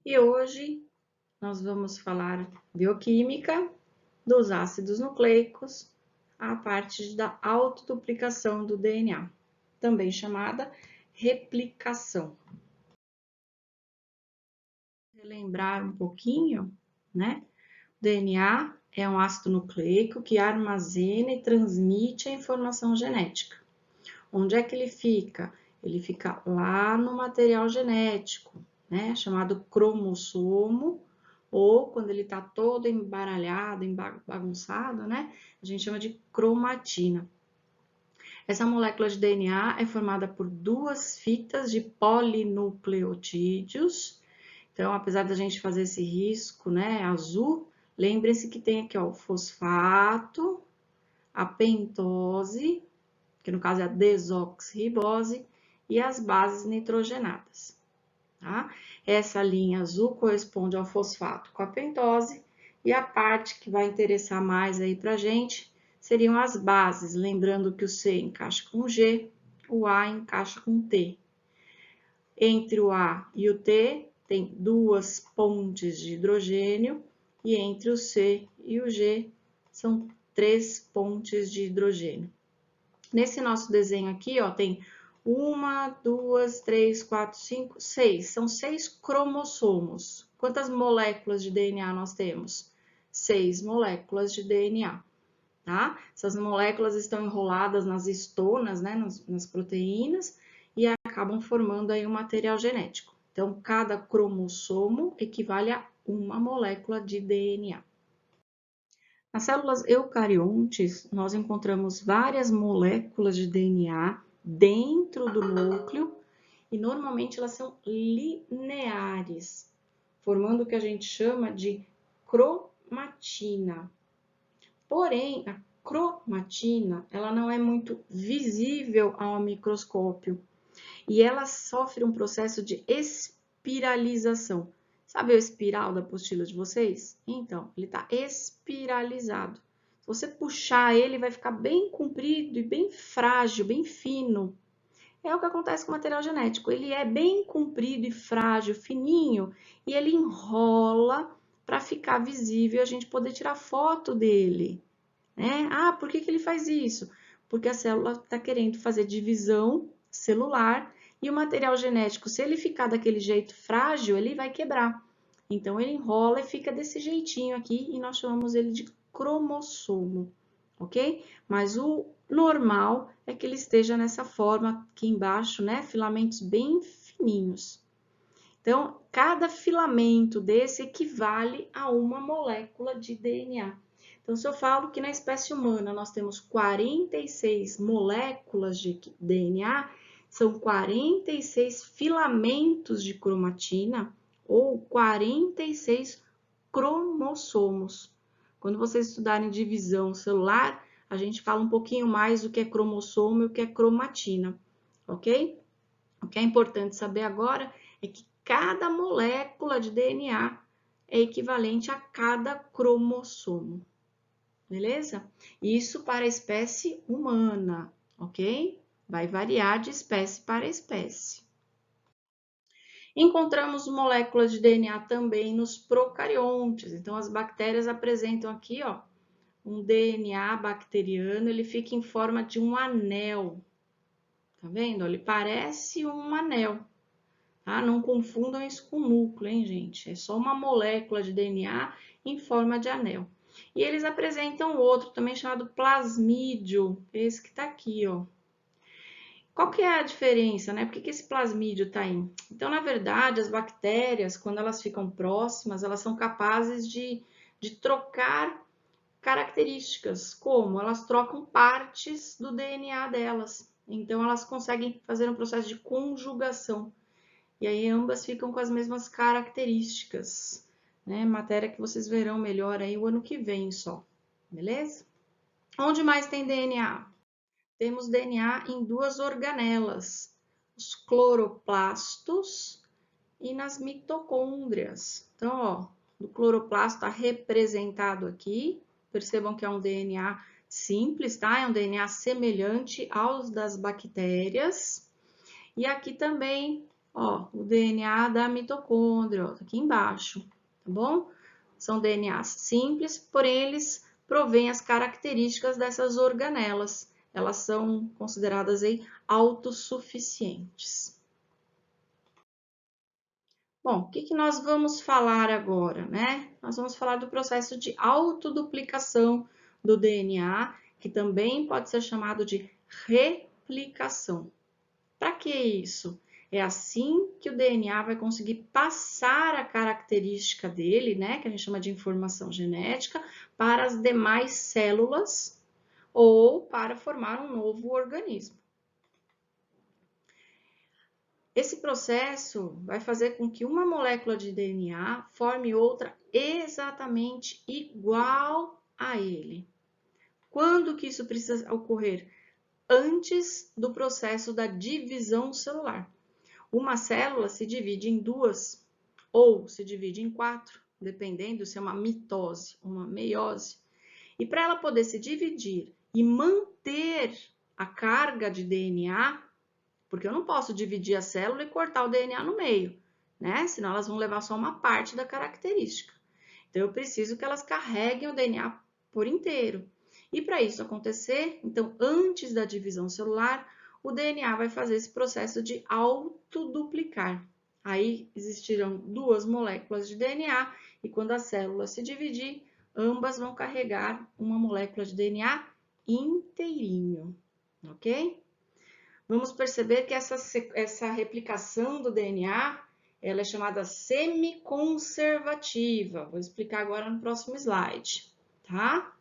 E hoje nós vamos falar bioquímica dos ácidos nucleicos, a parte da autoduplicação do DNA, também chamada replicação. Relembrar um pouquinho, né? O DNA é um ácido nucleico que armazena e transmite a informação genética. Onde é que ele fica? Ele fica lá no material genético, né? Chamado cromossomo, ou quando ele está todo embaralhado, bagunçado, né? A gente chama de cromatina. Essa molécula de DNA é formada por duas fitas de polinucleotídeos. Então, apesar da gente fazer esse risco, né, azul, lembre-se que tem aqui, ó, o fosfato, a pentose, que no caso é a desoxirribose, e as bases nitrogenadas. Tá? Essa linha azul corresponde ao fosfato com a pentose, e a parte que vai interessar mais aí pra gente seriam as bases, lembrando que o C encaixa com o G, o A encaixa com o T. Entre o A e o T tem duas pontes de hidrogênio, e entre o C e o G são três pontes de hidrogênio. Nesse nosso desenho aqui, ó, tem 1, 2, 3, 4, 5, 6. São 6 cromossomos. Quantas moléculas de DNA nós temos? 6 moléculas de DNA, tá? Essas moléculas estão enroladas nas histonas, né, nas proteínas, e acabam formando aí um material genético. Então, cada cromossomo equivale a uma molécula de DNA. Nas células eucariontes, nós encontramos várias moléculas de DNA dentro do núcleo e normalmente elas são lineares, formando o que a gente chama de cromatina. Porém, a cromatina, ela não é muito visível ao microscópio e ela sofre um processo de espiralização. Sabe o espiral da apostila de vocês? Então, ele está espiralizado. Se você puxar ele, vai ficar bem comprido e bem frágil, bem fino. É o que acontece com o material genético. Ele é bem comprido e frágil, fininho, e ele enrola para ficar visível e a gente poder tirar foto dele. Né? Ah, por que ele faz isso? Porque a célula está querendo fazer divisão celular e o material genético, se ele ficar daquele jeito frágil, ele vai quebrar. Então, ele enrola e fica desse jeitinho aqui e nós chamamos ele de cromossomo, ok? Mas o normal é que ele esteja nessa forma aqui embaixo, né? Filamentos bem fininhos. Então, cada filamento desse equivale a uma molécula de DNA. Então, se eu falo que na espécie humana nós temos 46 moléculas de DNA, são 46 filamentos de cromatina ou 46 cromossomos. Quando vocês estudarem divisão celular, a gente fala um pouquinho mais do que é cromossomo e o que é cromatina, ok? O que é importante saber agora é que cada molécula de DNA é equivalente a cada cromossomo, beleza? Isso para a espécie humana, ok? Vai variar de espécie para espécie. Encontramos moléculas de DNA também nos procariontes. Então, as bactérias apresentam aqui, ó, um DNA bacteriano, ele fica em forma de um anel. Tá vendo? Ele parece um anel. Tá? Não confundam isso com núcleo, hein, gente? É só uma molécula de DNA em forma de anel. E eles apresentam outro também chamado plasmídio, esse que tá aqui, ó. Qual que é a diferença, né? Por que esse plasmídio tá aí? Então, na verdade, as bactérias, quando elas ficam próximas, elas são capazes de trocar características. Como? Elas trocam partes do DNA delas. Então, elas conseguem fazer um processo de conjugação. E aí ambas ficam com as mesmas características, né? Matéria que vocês verão melhor aí o ano que vem só, beleza? Onde mais tem DNA? Temos DNA em duas organelas, os cloroplastos e nas mitocôndrias. Então, ó, o cloroplasto está representado aqui. Percebam que é um DNA simples, tá? É um DNA semelhante aos das bactérias. E aqui também Ó, o DNA da mitocôndria, ó, tá aqui embaixo, tá bom? São DNAs simples, porém eles provêm as características dessas organelas. Elas são consideradas aí autossuficientes. Bom, o que nós vamos falar agora, né? Nós vamos falar do processo de autoduplicação do DNA, que também pode ser chamado de replicação. Para que isso? É assim que o DNA vai conseguir passar a característica dele, né, que a gente chama de informação genética, para as demais células ou para formar um novo organismo. Esse processo vai fazer com que uma molécula de DNA forme outra exatamente igual a ele. Quando que isso precisa ocorrer? Antes do processo da divisão celular. Uma célula se divide em duas ou se divide em quatro, dependendo se é uma mitose ou uma meiose. E para ela poder se dividir e manter a carga de DNA, porque eu não posso dividir a célula e cortar o DNA no meio, né? Senão elas vão levar só uma parte da característica. Então eu preciso que elas carreguem o DNA por inteiro. E para isso acontecer, então antes da divisão celular, o DNA vai fazer esse processo de autoduplicar. Aí existirão duas moléculas de DNA e quando a célula se dividir, ambas vão carregar uma molécula de DNA inteirinho, ok? Vamos perceber que essa replicação do DNA ela é chamada semiconservativa. Vou explicar agora no próximo slide, tá?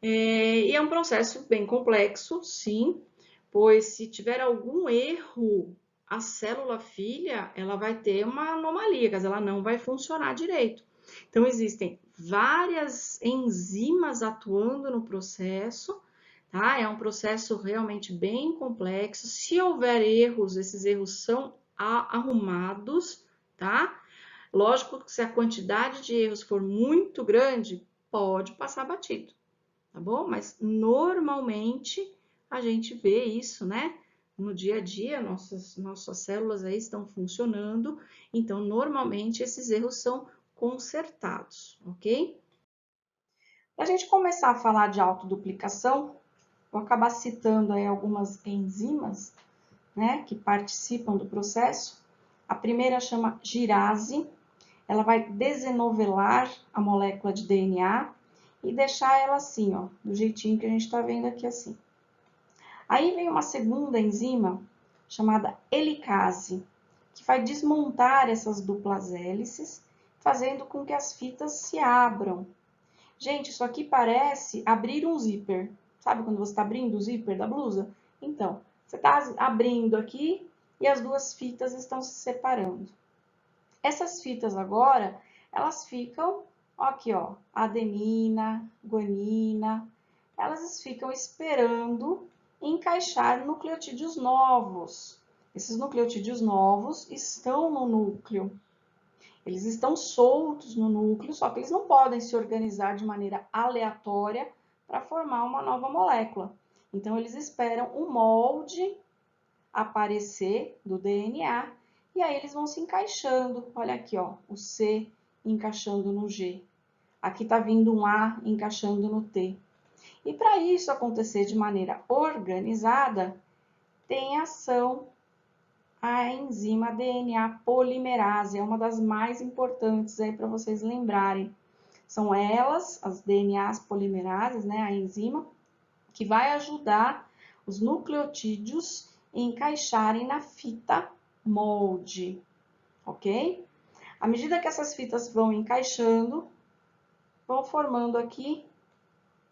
E é um processo bem complexo, sim, pois se tiver algum erro, a célula filha, ela vai ter uma anomalia, quer dizer, ela não vai funcionar direito. Então, existem várias enzimas atuando no processo, tá? É um processo realmente bem complexo. Se houver erros, esses erros são arrumados, tá? Lógico que se a quantidade de erros for muito grande, pode passar batido, tá bom? Mas normalmente a gente vê isso, né? No dia a dia, nossas células aí estão funcionando, então normalmente esses erros são consertados, ok? Para a gente começar a falar de autoduplicação, vou acabar citando aí algumas enzimas, né, que participam do processo. A primeira chama girase, ela vai desenovelar a molécula de DNA e deixar ela assim, ó, do jeitinho que a gente está vendo aqui assim. Aí vem uma segunda enzima chamada helicase, que vai desmontar essas duplas hélices, fazendo com que as fitas se abram. Gente, isso aqui parece abrir um zíper. Sabe quando você está abrindo o zíper da blusa? Então, você está abrindo aqui e as duas fitas estão se separando. Essas fitas agora, elas ficam, aqui ó, adenina, guanina, elas ficam esperando encaixar nucleotídeos novos. Esses nucleotídeos novos estão no núcleo. Eles estão soltos no núcleo, só que eles não podem se organizar de maneira aleatória para formar uma nova molécula. Então, eles esperam o molde aparecer do DNA e aí eles vão se encaixando. Olha aqui, ó, o C encaixando no G. Aqui está vindo um A encaixando no T. E para isso acontecer de maneira organizada, tem ação a enzima DNA polimerase, é uma das mais importantes aí para vocês lembrarem. São elas, as DNAs polimerases, né, a enzima, que vai ajudar os nucleotídeos a encaixarem na fita molde, ok? À medida que essas fitas vão encaixando, vão formando aqui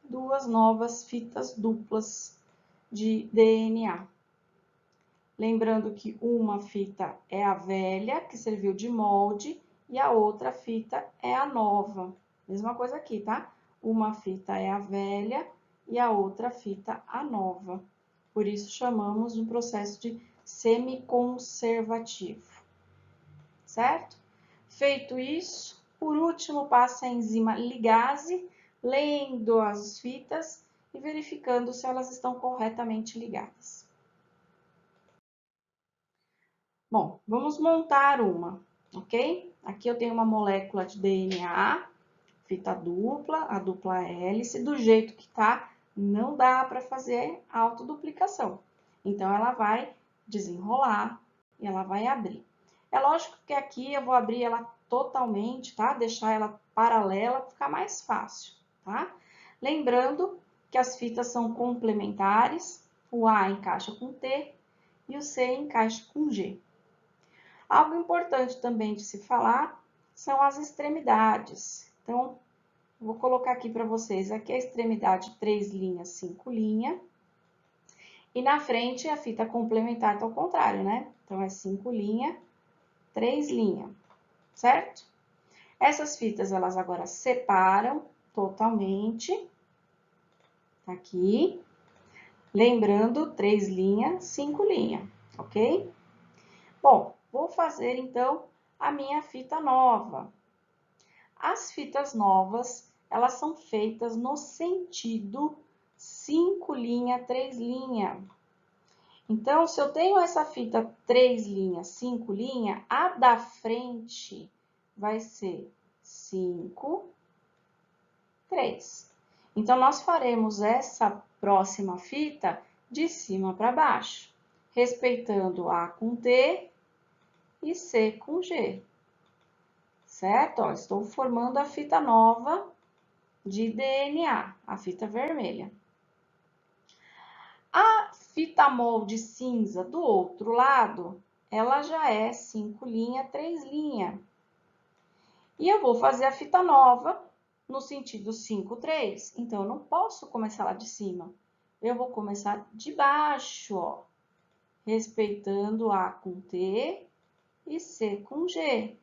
duas novas fitas duplas de DNA. Lembrando que uma fita é a velha, que serviu de molde, e a outra fita é a nova. Mesma coisa aqui, tá? Uma fita é a velha e a outra fita a nova. Por isso chamamos de um processo de semiconservativo, certo? Feito isso, por último passa a enzima ligase, lendo as fitas e verificando se elas estão corretamente ligadas. Bom, vamos montar uma, ok? Aqui eu tenho uma molécula de DNA, fita dupla, a dupla hélice, do jeito que tá, não dá para fazer autoduplicação. Então, ela vai desenrolar e ela vai abrir. É lógico que aqui eu vou abrir ela totalmente, tá? Deixar ela paralela para ficar mais fácil, tá? Lembrando que as fitas são complementares, o A encaixa com T e o C encaixa com G. Algo importante também de se falar são as extremidades. Então, vou colocar aqui para vocês, aqui a extremidade 3 linhas, 5 linhas. E na frente a fita complementar está ao contrário, né? Então, é 5 linhas, 3 linhas, certo? Essas fitas, elas agora separam totalmente. Tá aqui. Lembrando, 3 linhas, 5 linhas, ok? Bom, vou fazer então a minha fita nova. As fitas novas, elas são feitas no sentido 5 linha, 3 linha. Então, se eu tenho essa fita 3 linha, 5 linha, a da frente vai ser 5, 3. Então, nós faremos essa próxima fita de cima para baixo, respeitando A com T e C com G. Certo? Ó, estou formando a fita nova de DNA, a fita vermelha. A fita molde cinza do outro lado, ela já é 5 linha, 3 linha. E eu vou fazer a fita nova no sentido 5, 3. Então, eu não posso começar lá de cima. Eu vou começar de baixo, ó, respeitando A com T e C com G.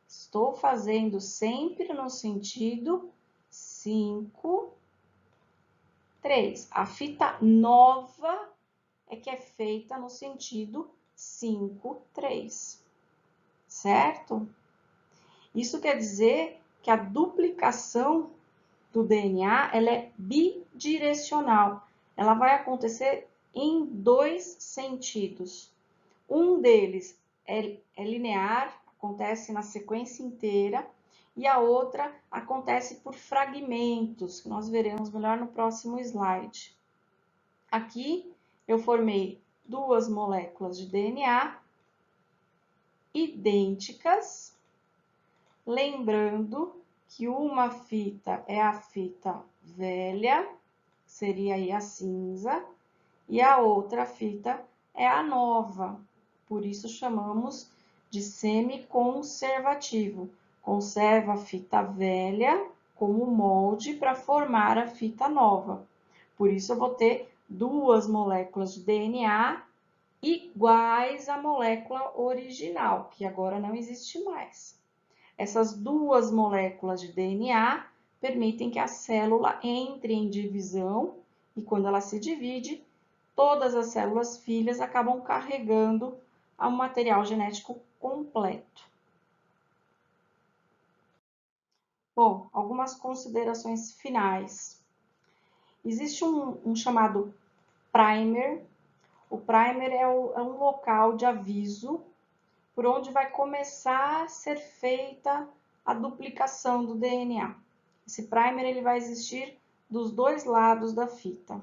Estou fazendo sempre no sentido 5, 3. A fita nova é que é feita no sentido 5, 3. Certo? Isso quer dizer que a duplicação do DNA ela é bidirecional. Ela vai acontecer em 2 sentidos. Um deles é linear, acontece na sequência inteira, e a outra acontece por fragmentos, que nós veremos melhor no próximo slide. Aqui eu formei 2 moléculas de DNA idênticas, lembrando que uma fita é a fita velha, seria aí a cinza, e a outra fita é a nova, por isso chamamos de semiconservativo. Conserva a fita velha como molde para formar a fita nova. Por isso, eu vou ter 2 moléculas de DNA iguais à molécula original, que agora não existe mais. Essas 2 moléculas de DNA permitem que a célula entre em divisão e, quando ela se divide, todas as células filhas acabam carregando o material genético completo. Bom, algumas considerações finais. Existe um chamado primer. O primer é um local de aviso por onde vai começar a ser feita a duplicação do DNA. Esse primer ele vai existir dos 2 lados da fita,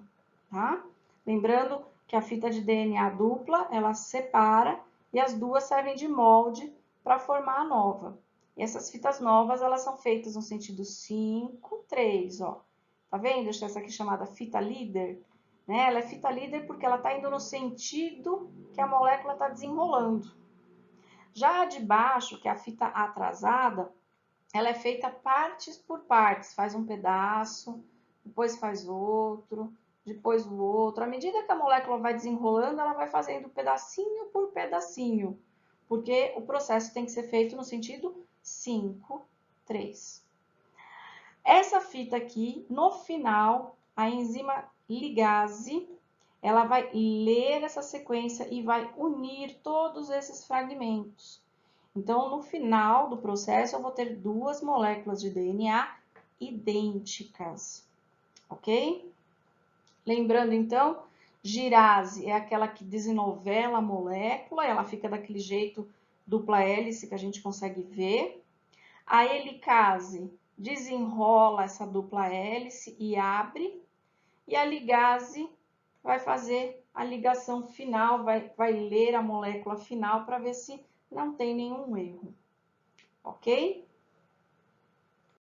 tá? Lembrando que a fita de DNA dupla, ela separa e as duas servem de molde para formar a nova. E essas fitas novas, elas são feitas no sentido 5, 3, ó. Tá vendo? Essa aqui chamada fita líder, né? Ela é fita líder porque ela está indo no sentido que a molécula está desenrolando. Já a de baixo, que é a fita atrasada, ela é feita partes por partes. Faz um pedaço, depois faz outro, depois o outro. À medida que a molécula vai desenrolando, ela vai fazendo pedacinho por pedacinho, porque o processo tem que ser feito no sentido 5, 3. Essa fita aqui, no final, a enzima ligase, ela vai ler essa sequência e vai unir todos esses fragmentos. Então, no final do processo, eu vou ter 2 moléculas de DNA idênticas, ok? Lembrando, então, girase é aquela que desenovela a molécula, ela fica daquele jeito dupla hélice que a gente consegue ver. A helicase desenrola essa dupla hélice e abre. E a ligase vai fazer a ligação final, vai ler a molécula final para ver se não tem nenhum erro, ok?